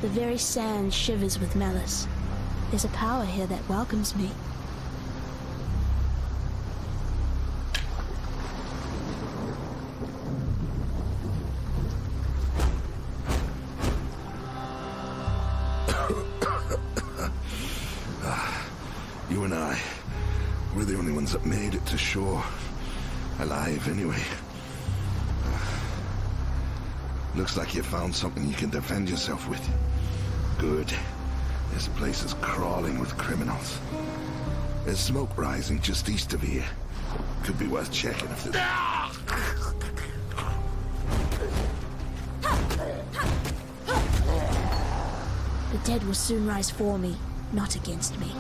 The very sand shivers with malice. There's a power here that welcomes me. You and I, we're the only ones that made it to shore. Alive, anyway. Looks like you found something you can defend yourself with. Good. This place is crawling with criminals. There's smoke rising just east of here. Could be worth checking if there's... The dead will soon rise for me, not against me.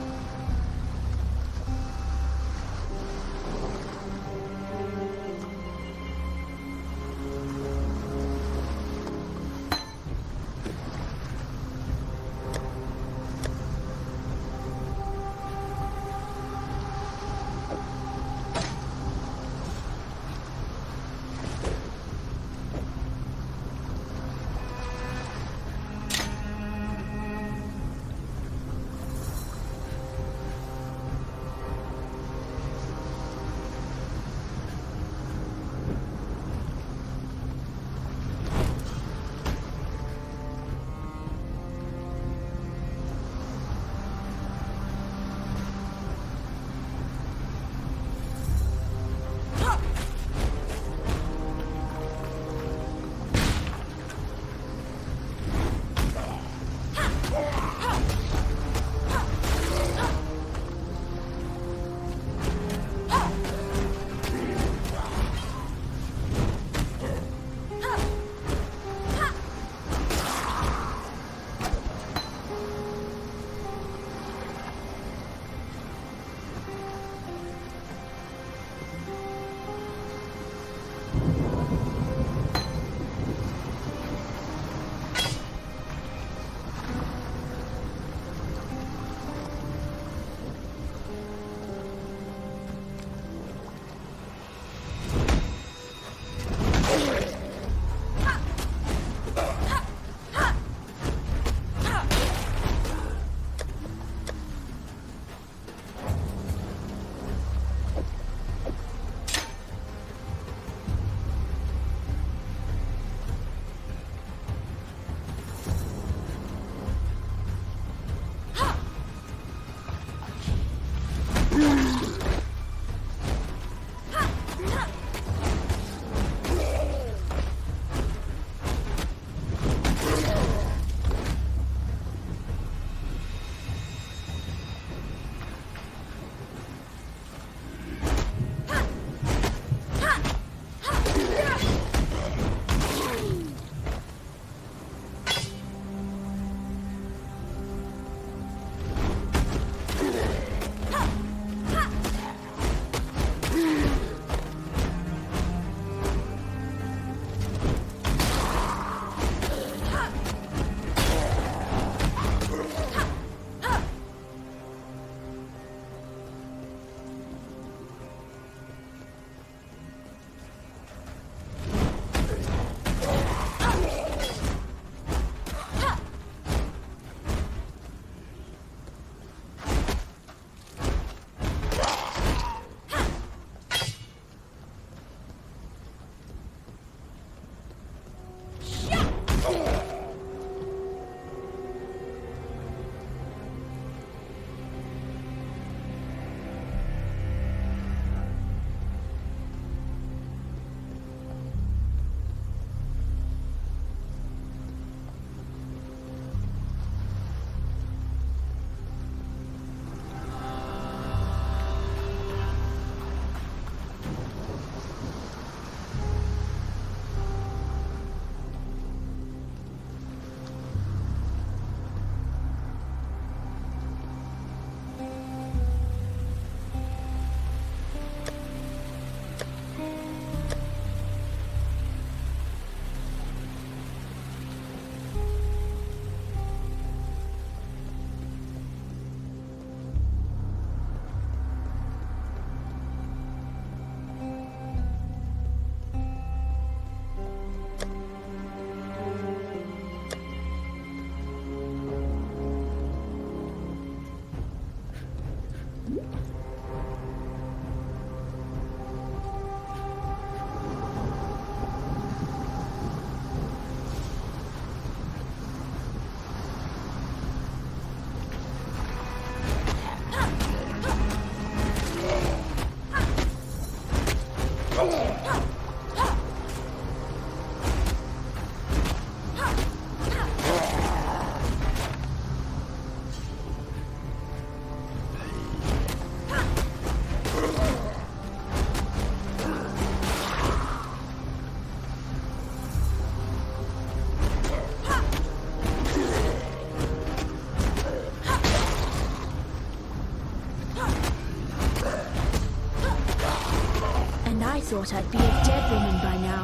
I thought I'd be a dead woman by now.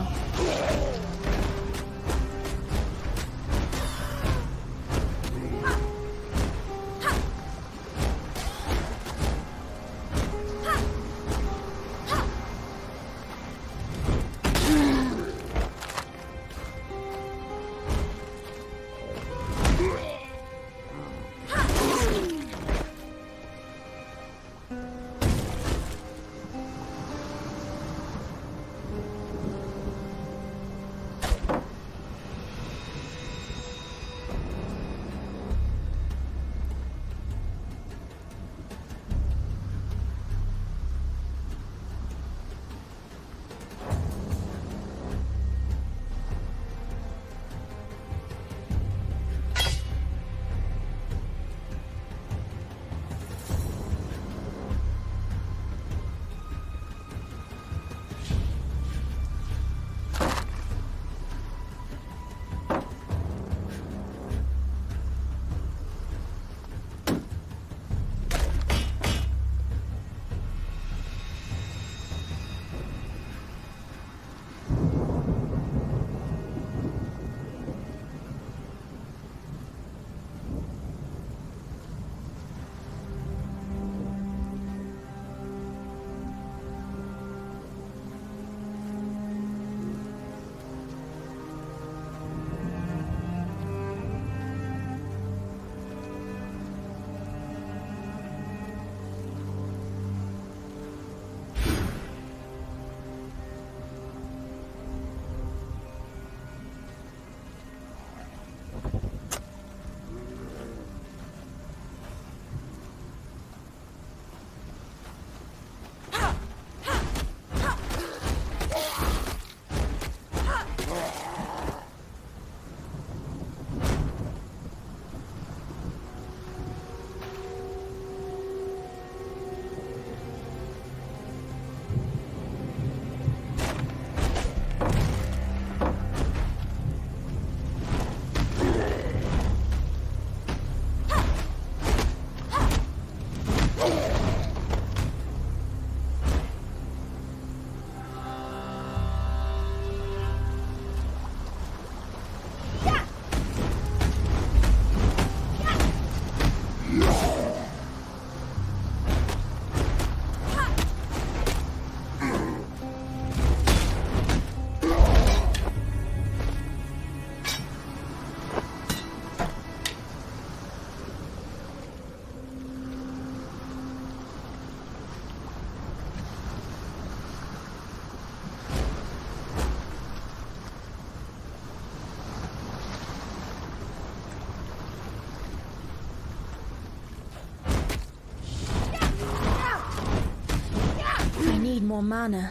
More mana.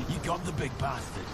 You got the big bastard.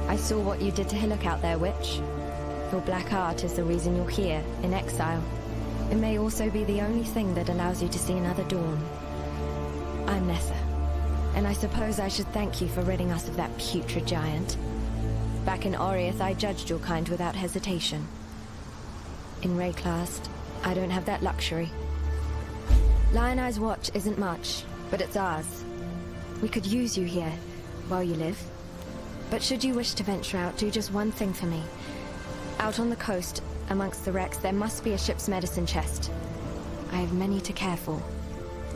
I saw what you did to Hillock out there, witch. Your black art is the reason you're here, in exile. It may also be the only thing that allows you to see another dawn. I'm Nessa, and I suppose I should thank you for ridding us of that putrid giant. Back in Oriath, I judged your kind without hesitation. In Rayclast, I don't have that luxury. Lion Eye's watch isn't much, but it's ours. We could use you here, while you live. But should you wish to venture out, do just one thing for me. Out on the coast, amongst the wrecks, there must be a ship's medicine chest. I have many to care for,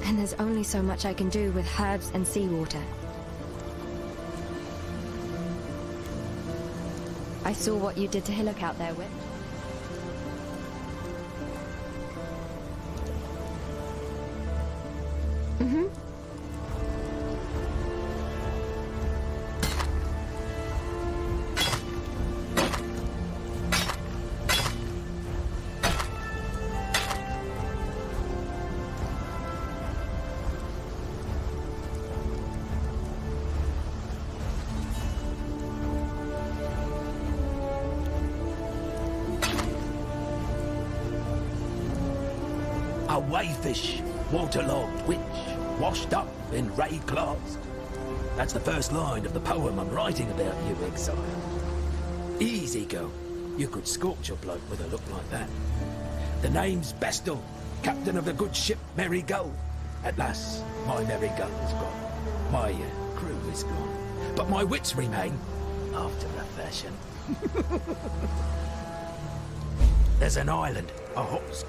and there's only so much I can do with herbs and seawater. I saw what you did to Hillock out there, witch. A wayfish, waterlogged witch, washed up in Rayclast. That's the first line of the poem I'm writing about you, exile. Easy go. You could scorch a bloke with a look like that. The name's Bestel, captain of the good ship Merry Gull. At last, my Merry Gull is gone. My crew is gone. But my wits remain, after a fashion. There's an island, a Hopsk.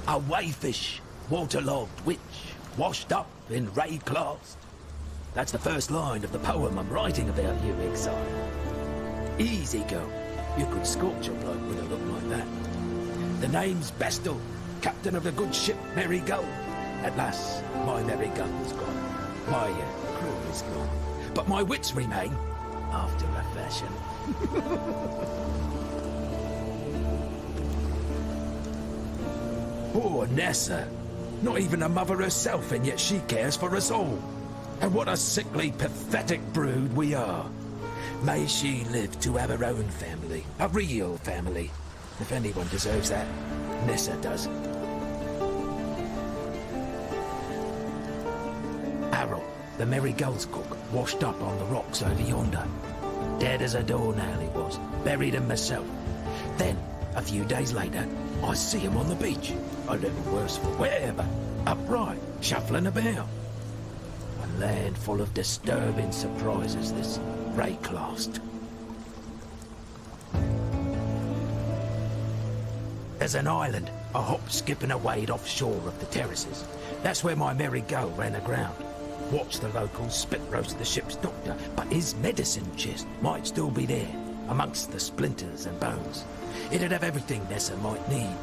A wayfish, waterlogged witch, washed up in Rayclast. That's the first line of the poem I'm writing about you, exile. Easy go. You could scorch a bloke with a look like that. The name's Bestel, captain of the good ship Merry Gull. At last, my Merry Gull is gone. My crew is gone. But my wits remain, after a fashion. Poor Nessa. Not even a mother herself, and yet she cares for us all. And what a sickly, pathetic brood we are. May she live to have her own family, a real family. If anyone deserves that, Nessa does. Harold, the Merry Gull's cook, washed up on the rocks over yonder. Dead as a doornail he was, buried him myself. Then, a few days later, I see him on the beach, a little worse for wear, but upright, shuffling about. A land full of disturbing surprises, this Rayclast. There's an island, a hop, skip and a wade offshore of the terraces. That's where my Merry Gull ran aground. Watched the locals spit roast the ship's doctor, but his medicine chest might still be there, amongst the splinters and bones. It'd have everything Nessa might need.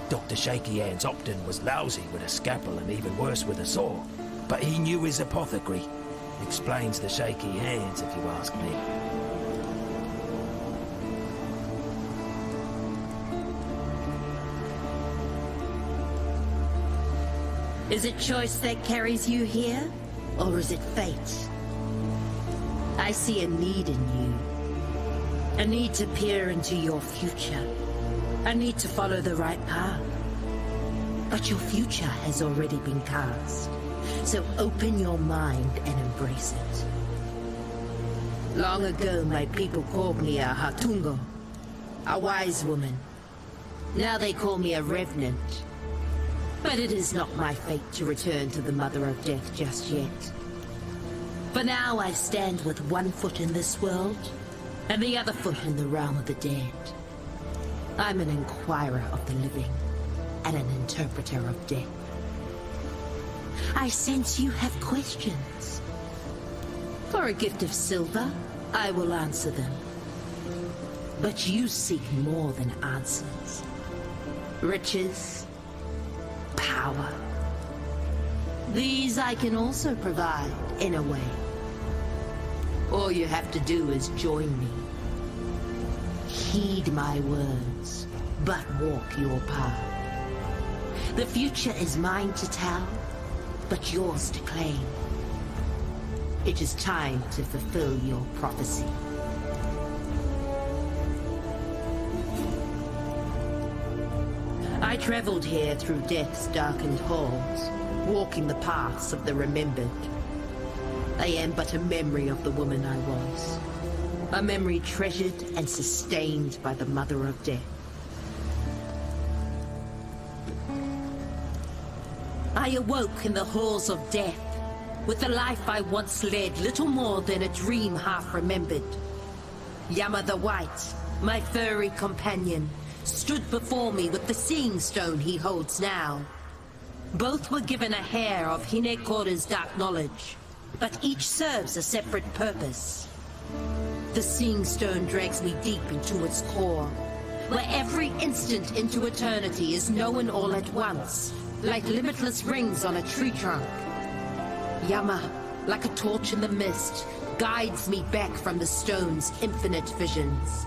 Dr. Shaky Hands Opton was lousy with a scalpel and even worse with a saw, but he knew his apothecary. Explains the shaky hands, if you ask me. Is it choice that carries you here, or is it fate? I see a need in you. A need to peer into your future. A need to follow the right path. But your future has already been cast. So open your mind and embrace it. Long ago, my people called me a Hatungo, a wise woman. Now they call me a revenant. But it is not my fate to return to the Mother of Death just yet. For now, I stand with one foot in this world, and the other foot in the realm of the dead. I'm an inquirer of the living, and an interpreter of death. I sense you have questions. For a gift of silver, I will answer them. But you seek more than answers. Riches, power. These I can also provide, in a way. All you have to do is join me. Heed my words, but walk your path. The future is mine to tell, but yours to claim. It is time to fulfill your prophecy. I traveled here through death's darkened halls, walking the paths of the remembered. I am but a memory of the woman I was. A memory treasured and sustained by the Mother of Death. I awoke in the halls of death, with the life I once led little more than a dream half remembered. Yama the White, my furry companion, stood before me with the seeing stone he holds now. Both were given a hair of Hinekora's dark knowledge, but each serves a separate purpose. The seeing stone drags me deep into its core, where every instant into eternity is known all at once, like limitless rings on a tree trunk. Yama, like a torch in the mist, guides me back from the stone's infinite visions.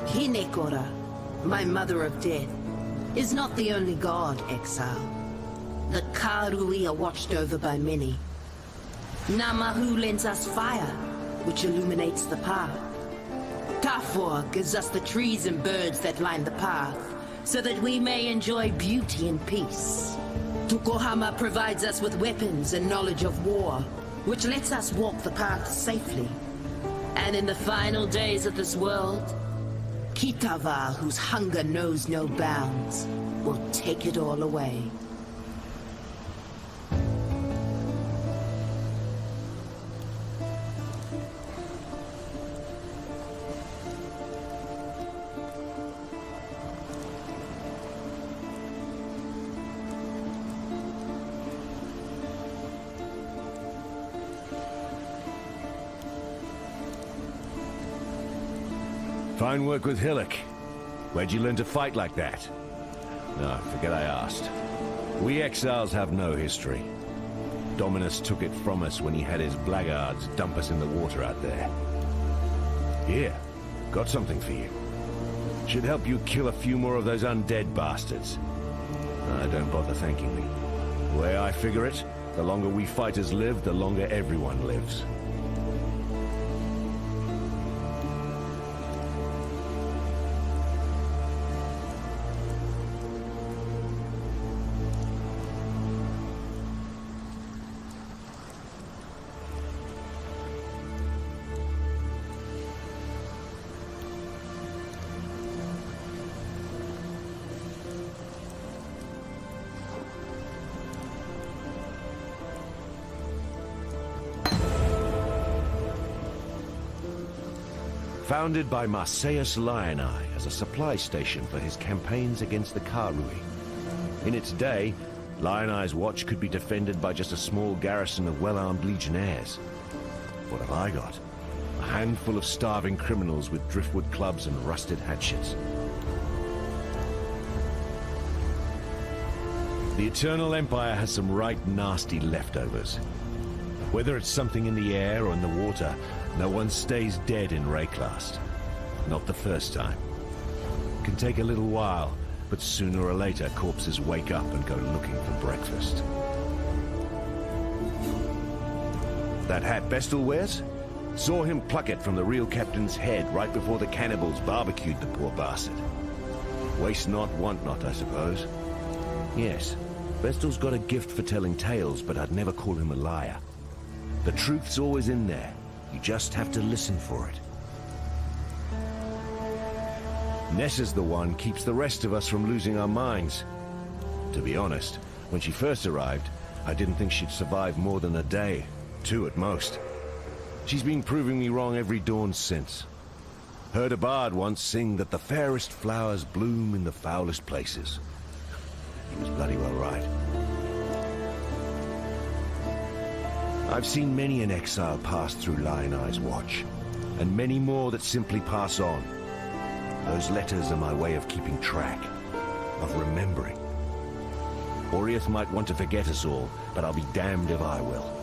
Hinekora, my Mother of Death, is not the only god, Exile. The Karui are watched over by many. Namahu lends us fire, which illuminates the path. Tafor gives us the trees and birds that line the path, so that we may enjoy beauty and peace. Tukohama provides us with weapons and knowledge of war, which lets us walk the path safely. And in the final days of this world, Kitava, whose hunger knows no bounds, will take it all away. Fine work with Hillock. Where'd you learn to fight like that? No, forget I asked. We exiles have no history. Dominus took it from us when he had his blackguards dump us in the water out there. Here, got something for you. Should help you kill a few more of those undead bastards. Don't bother thanking me. The way I figure it, the longer we fighters live, the longer everyone lives. Founded by Marseus Lioneye as a supply station for his campaigns against the Karui. In its day, Lioneye's watch could be defended by just a small garrison of well-armed legionnaires. What have I got? A handful of starving criminals with driftwood clubs and rusted hatchets. The Eternal Empire has some right nasty leftovers. Whether it's something in the air or in the water, no one stays dead in Rayclast. Not the first time. Can take a little while, but sooner or later corpses wake up and go looking for breakfast. That hat Bestel wears? Saw him pluck it from the real captain's head right before the cannibals barbecued the poor bastard. Waste not, want not, I suppose. Yes, Bestel's got a gift for telling tales, but I'd never call him a liar. The truth's always in there. You just have to listen for it. Nessa's the one keeps the rest of us from losing our minds. To be honest, when she first arrived, I didn't think she'd survive more than a day. 2 at most. She's been proving me wrong every dawn since. Heard a bard once sing that the fairest flowers bloom in the foulest places. He was bloody well right. I've seen many an exile pass through Lioneye's watch, and many more that simply pass on. Those letters are my way of keeping track, of remembering. Oriath might want to forget us all, but I'll be damned if I will.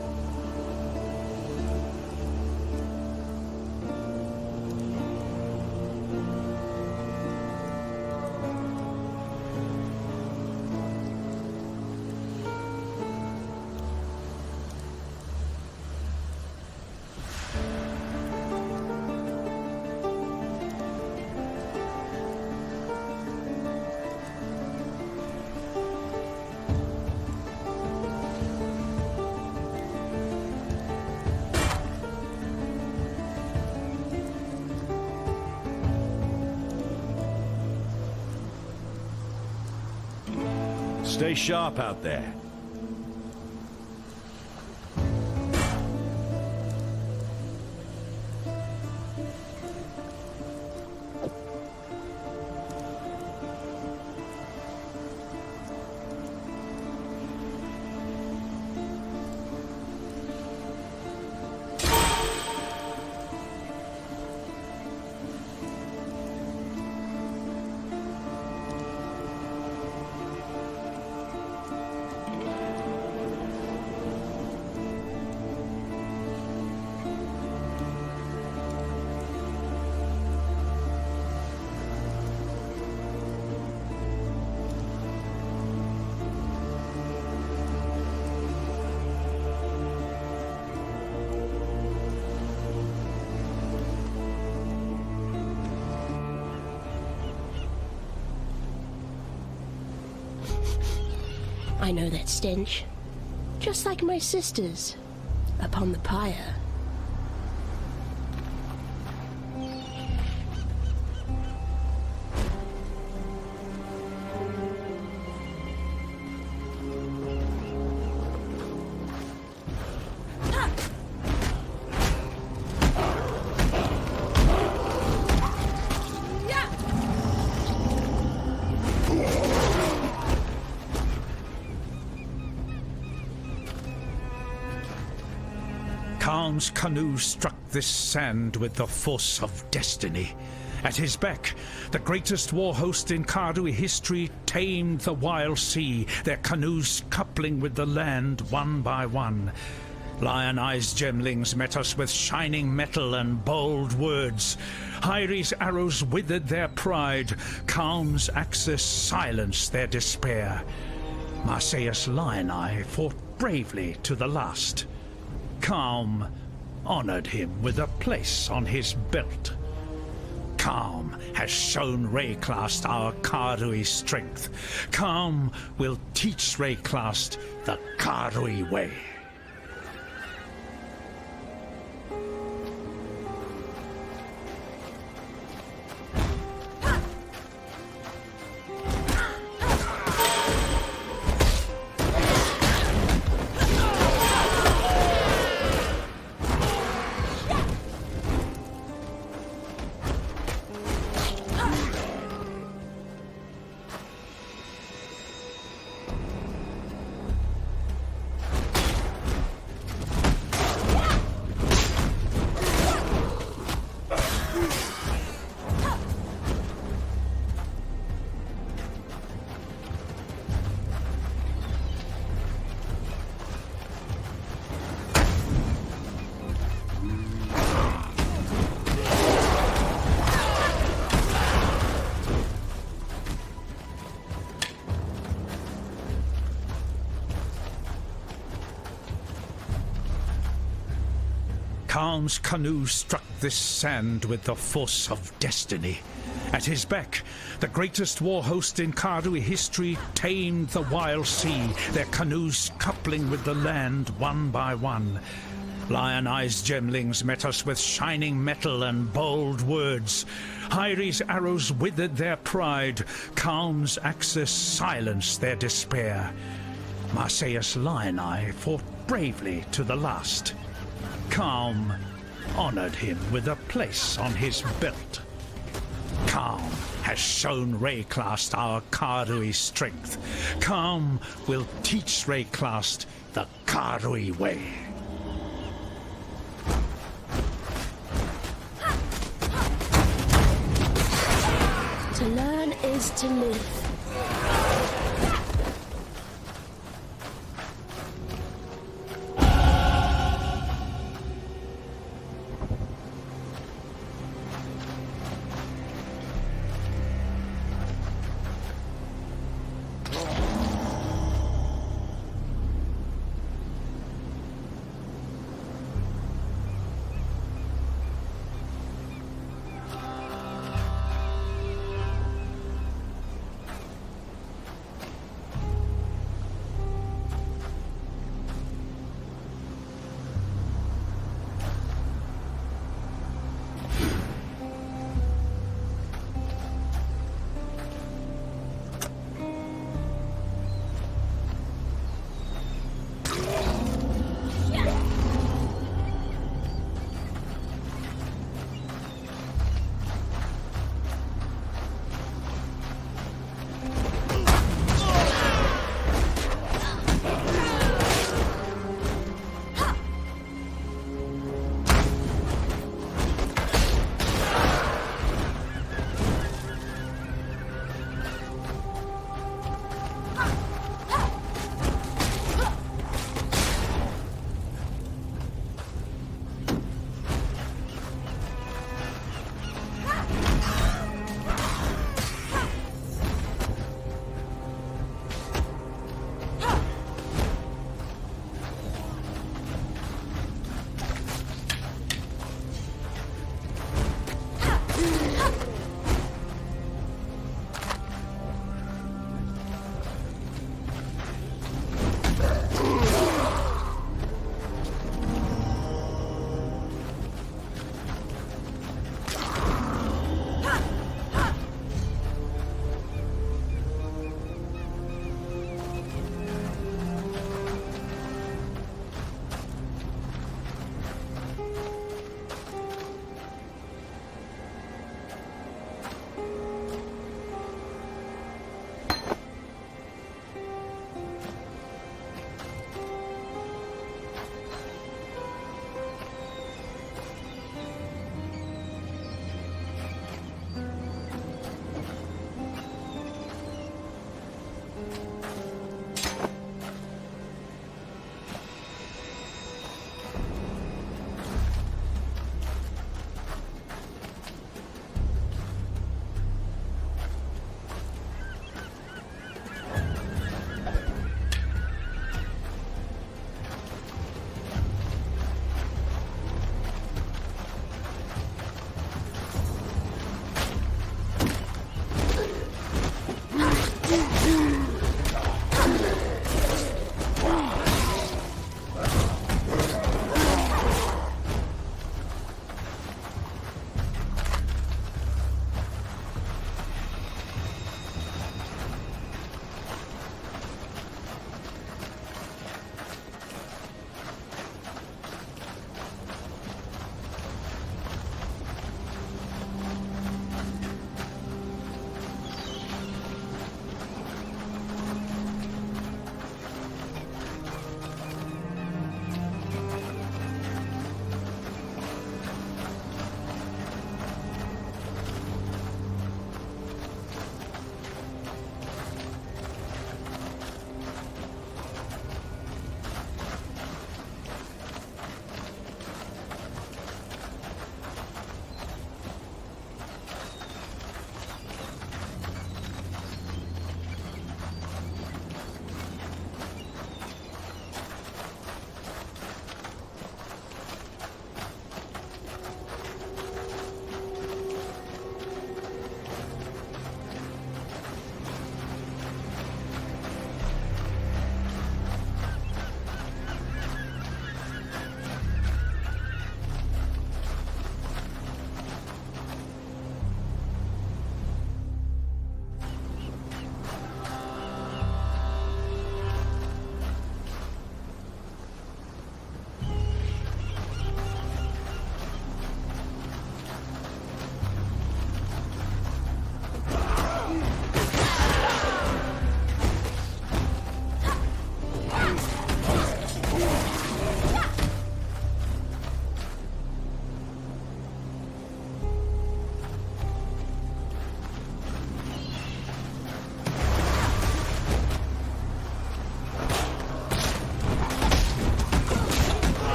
Stay sharp out there. I know that stench. Just like my sisters upon the pyre. Khan's canoe struck this sand with the force of destiny. At his beck, the greatest war host in Kardui history tamed the wild sea, their canoes coupling with the land one by one. Lion-eyed gemlings met us with shining metal and bold words. Hyri's arrows withered their pride, Khan's axes silenced their despair. Marseilles Lion-eye fought bravely to the last. Calm honored him with a place on his belt. Calm has shown Rayclast our Kardui strength. Calm will teach Rayclast the Kardui way. Khan's canoe struck this sand with the force of destiny. At his beck, the greatest war host in Kardui history tamed the wild sea, their canoes coupling with the land one by one. Lion-eyed gemlings met us with shining metal and bold words. Hyri's arrows withered their pride, Khan's axes silenced their despair. Marseilles Lion-eye fought bravely to the last. Calm honored him with a place on his belt. Calm has shown Rayclast our Kardui strength. Calm will teach Rayclast the Kardui way. To learn is to live.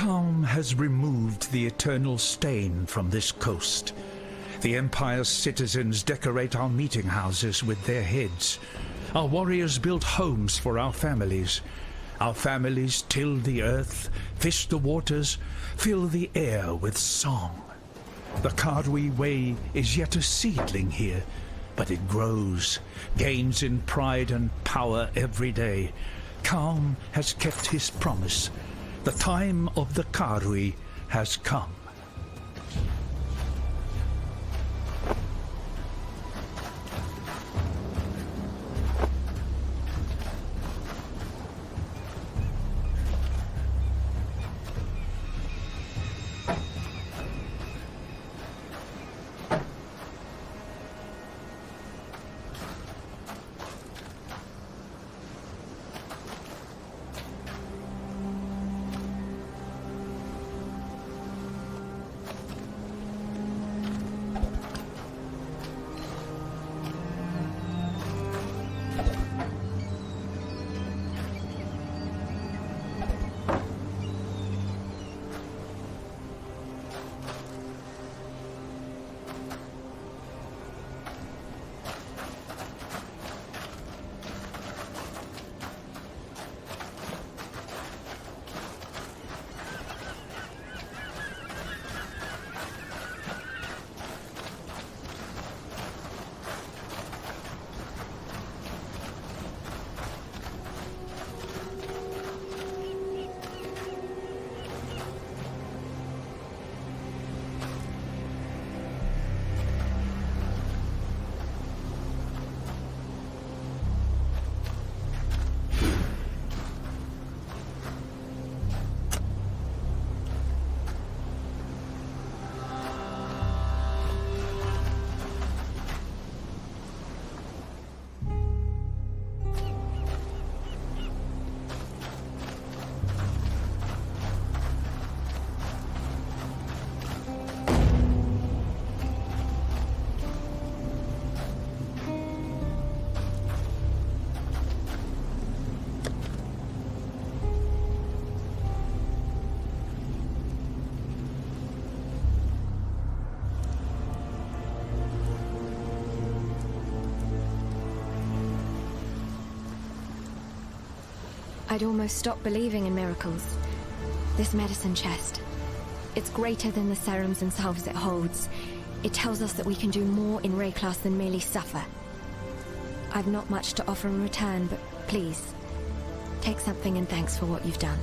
Calm has removed the eternal stain from this coast. The Empire's citizens decorate our meeting houses with their heads. Our warriors build homes for our families. Our families till the earth, fish the waters, fill the air with song. The Kardwi way is yet a seedling here, but it grows, gains in pride and power every day. Calm has kept his promise. The time of the Kardwi has come. I'd almost stopped believing in miracles. This medicine chest, it's greater than the serums and salves it holds. It tells us that we can do more in Rayclass than merely suffer. I've not much to offer in return, but please, take something in thanks for what you've done.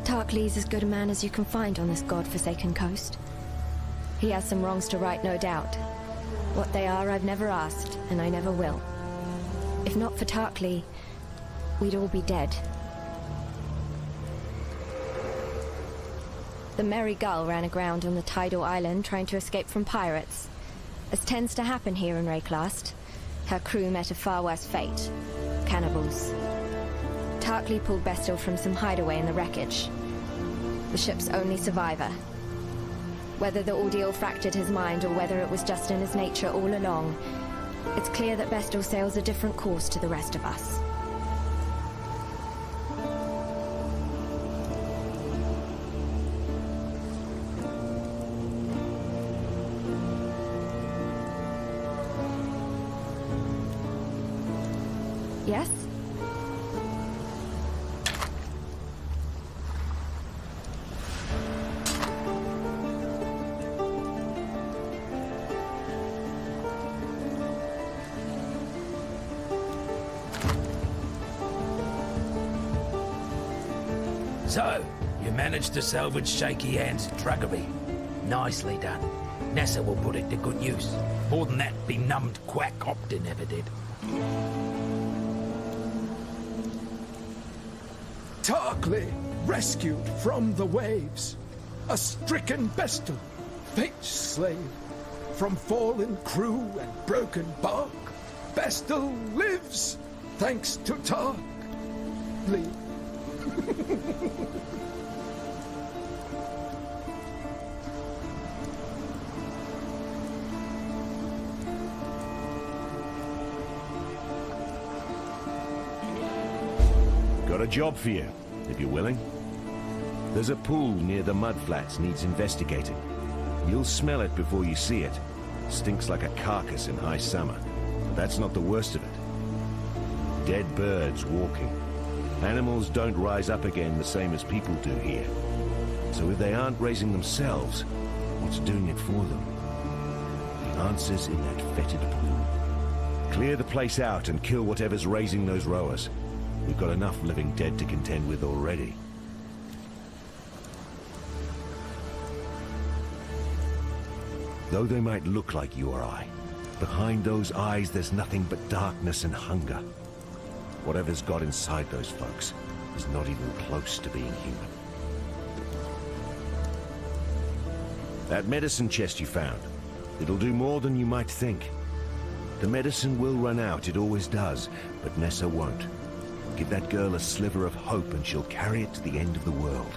Tarklee's as good a man as you can find on this god-forsaken coast. He has some wrongs to right, no doubt. What they are, I've never asked, and I never will. If not for Tarklee, we'd all be dead. The Merry Gull ran aground on the tidal island trying to escape from pirates. As tends to happen here in Rayclast, her crew met a far worse fate. Cannibals. Tarklee pulled Bestil from some hideaway in the wreckage. The ship's only survivor. Whether the ordeal fractured his mind or whether it was just in his nature all along, it's clear that Bestil sails a different course to the rest of us. Yes? So, you managed to salvage Shaky Hand's truggery. Nicely done. Nessa will put it to good use. More than that benumbed quack Optin ever did. Tarklee, rescued from the waves. A stricken Bestil, fate's slave. From fallen crew and broken bark, Bestil lives, thanks to Tarklee. Got a job for you, if you're willing. There's a pool near the mudflats needs investigating. You'll smell it before you see it. Stinks like a carcass in high summer. But that's not the worst of it. Dead birds walking. Animals don't rise up again the same as people do here. So if they aren't raising themselves, what's doing it for them? The answer's in that fetid pool. Clear the place out and kill whatever's raising those rowers. We've got enough living dead to contend with already. Though they might look like you or I, behind those eyes there's nothing but darkness and hunger. Whatever's got inside those folks is not even close to being human. That medicine chest you found, it'll do more than you might think. The medicine will run out, it always does, but Nessa won't. Give that girl a sliver of hope and she'll carry it to the end of the world.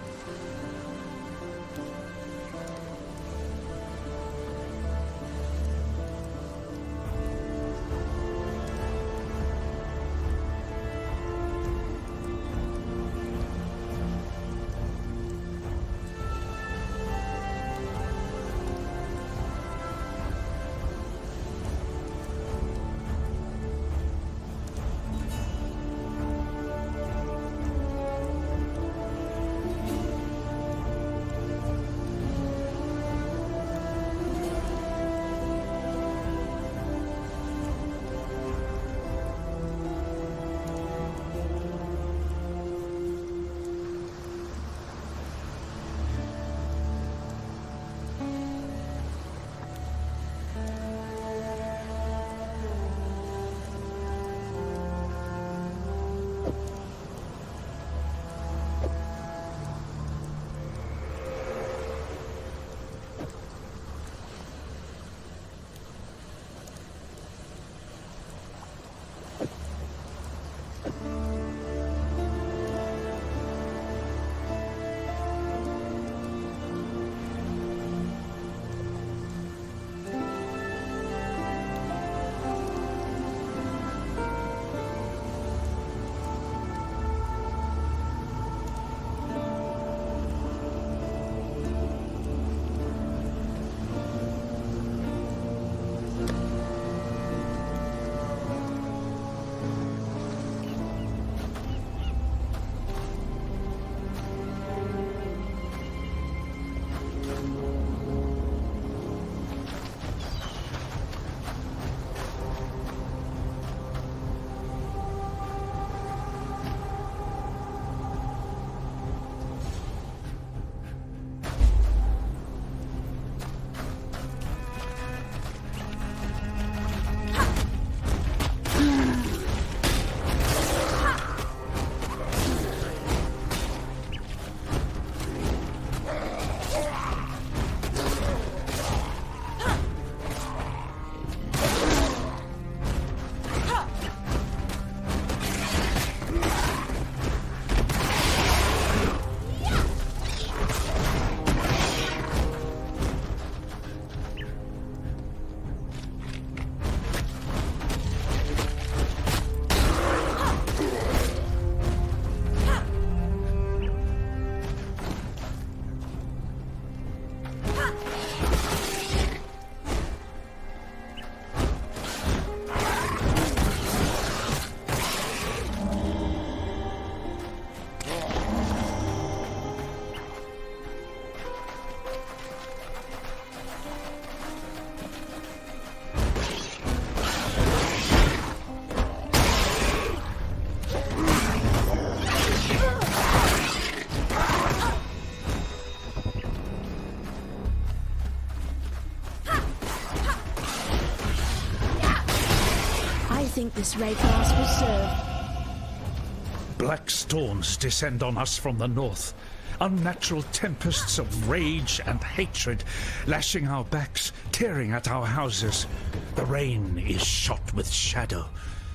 think this raid class will serve? Black storms descend on us from the north. Unnatural tempests of rage and hatred, lashing our backs, tearing at our houses. The rain is shot with shadow.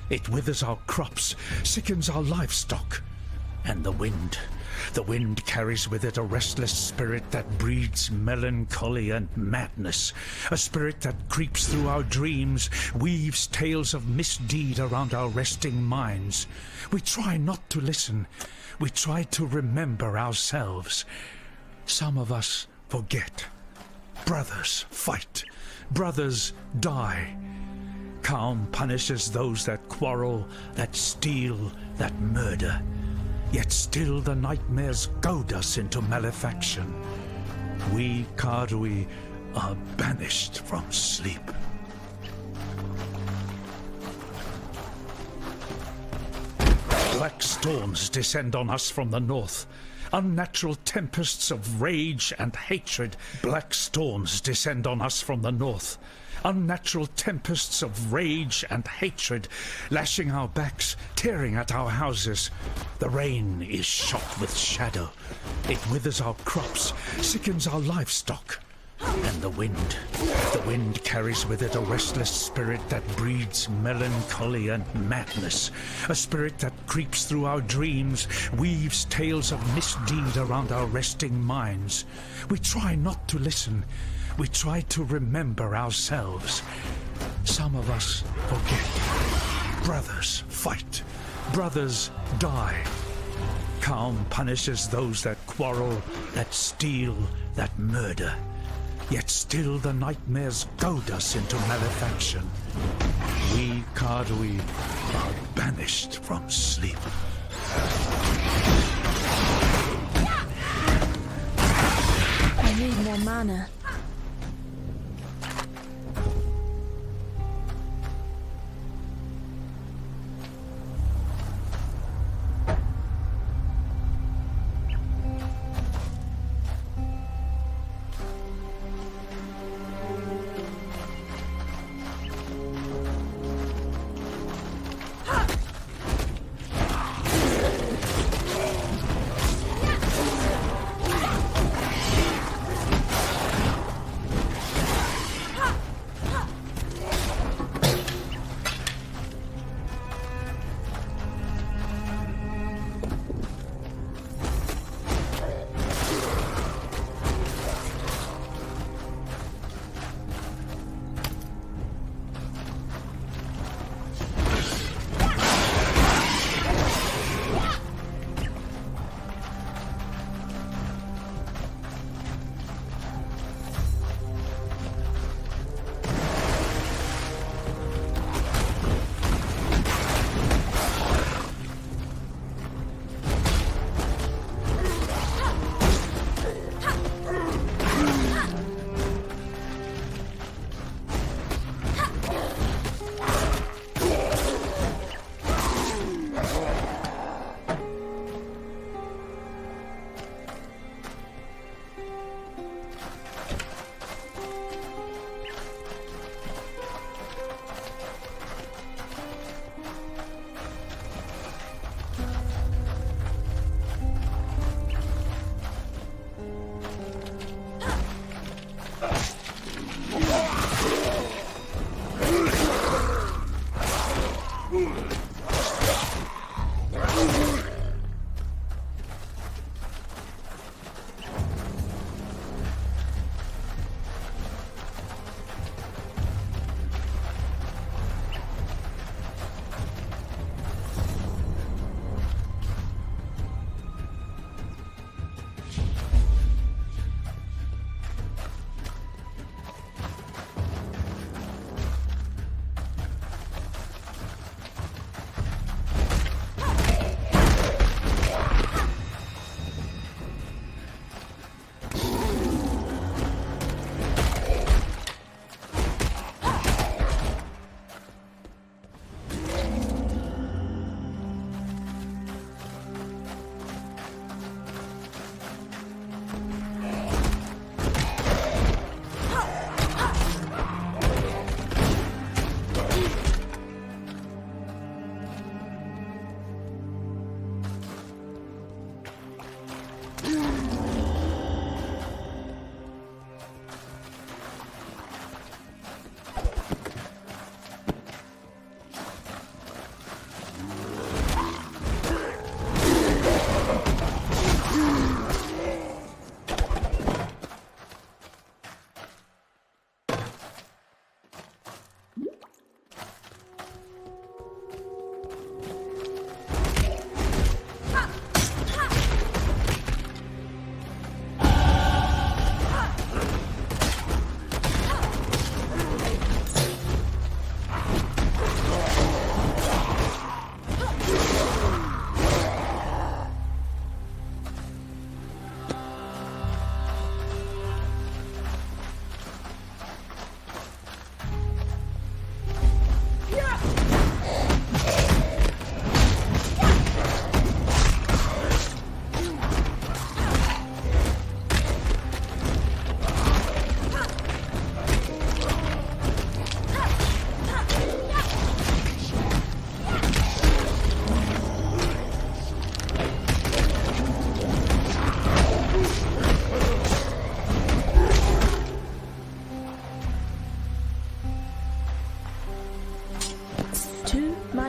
It withers our crops, sickens our livestock. And the wind carries with it a restless spirit that breeds melancholy and madness. A spirit that creeps through our dreams, weaves tales of misdeed around our resting minds. We try not to listen. We try to remember ourselves. Some of us forget. Brothers fight. Brothers die. Calm punishes those that quarrel, that steal, that murder. Yet still the nightmares goad us into malefaction. We Karui are banished from sleep. Black storms descend on us from the north. Unnatural tempests of rage and hatred. Black storms descend on us from the north. Unnatural tempests of rage and hatred, lashing our backs, tearing at our houses. The rain is shot with shadow. It withers our crops, sickens our livestock. And the wind carries with it a restless spirit that breeds melancholy and madness. A spirit that creeps through our dreams, weaves tales of misdeed around our resting minds. We try not to listen. We try to remember ourselves. Some of us forget. Brothers fight. Brothers die. Calm punishes those that quarrel, that steal, that murder. Yet still the nightmares goad us into malefaction. We Karui are banished from sleep. I need more mana.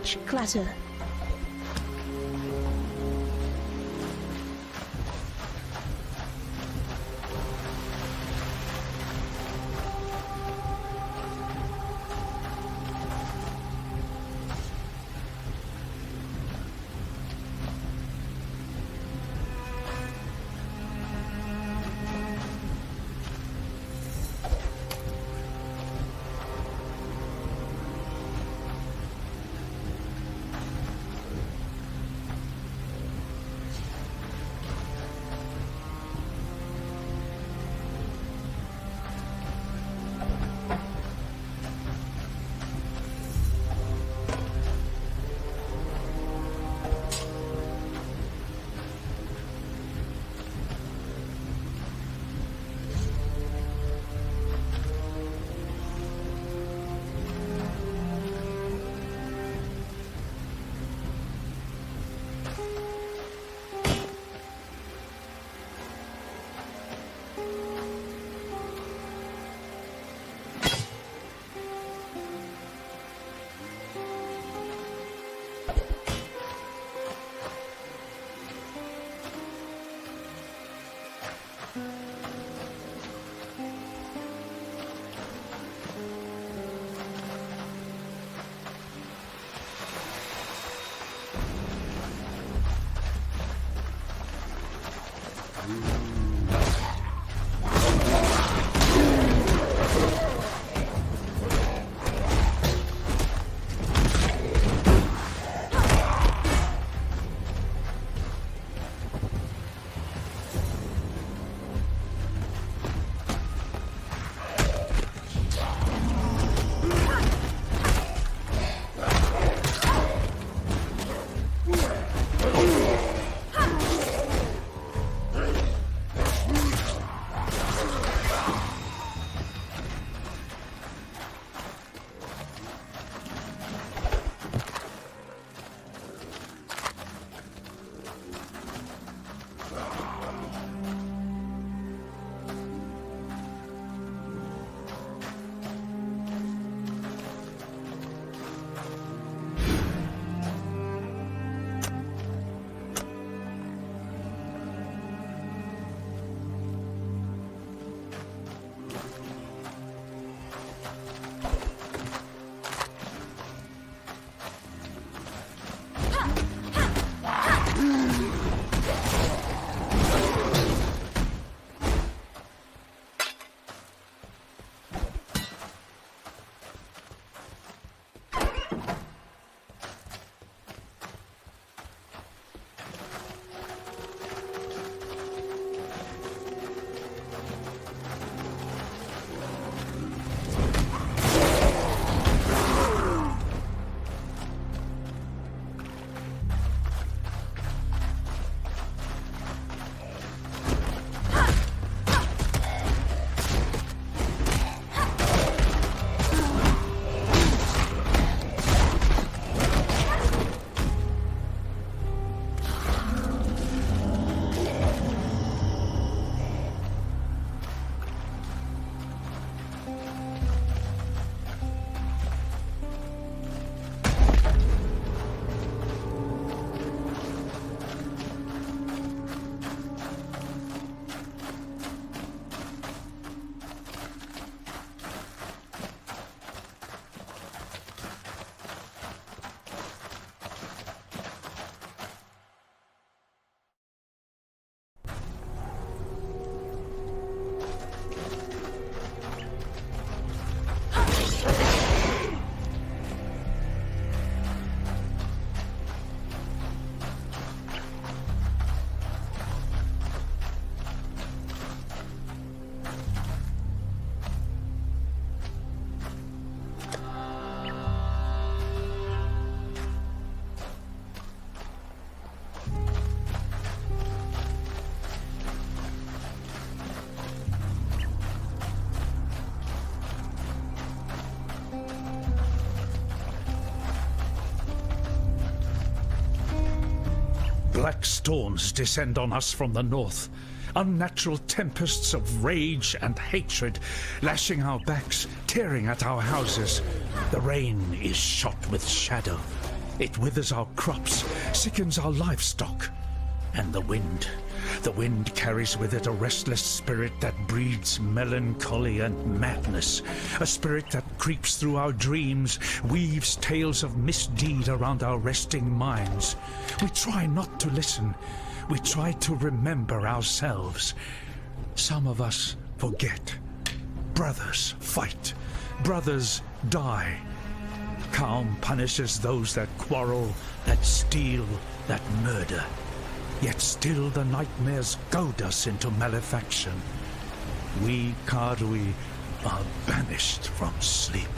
much clutter. Black storms descend on us from the north. Unnatural tempests of rage and hatred, lashing our backs, tearing at our houses. The rain is shot with shadow. It withers our crops, sickens our livestock. And the wind carries with it a restless spirit that breeds melancholy and madness. A spirit that creeps through our dreams, weaves tales of misdeed around our resting minds. We try not to listen. We try to remember ourselves. Some of us forget. Brothers fight. Brothers die. Calm punishes those that quarrel, that steal, that murder. Yet still the nightmares goad us into malefaction. We Karui are banished from sleep.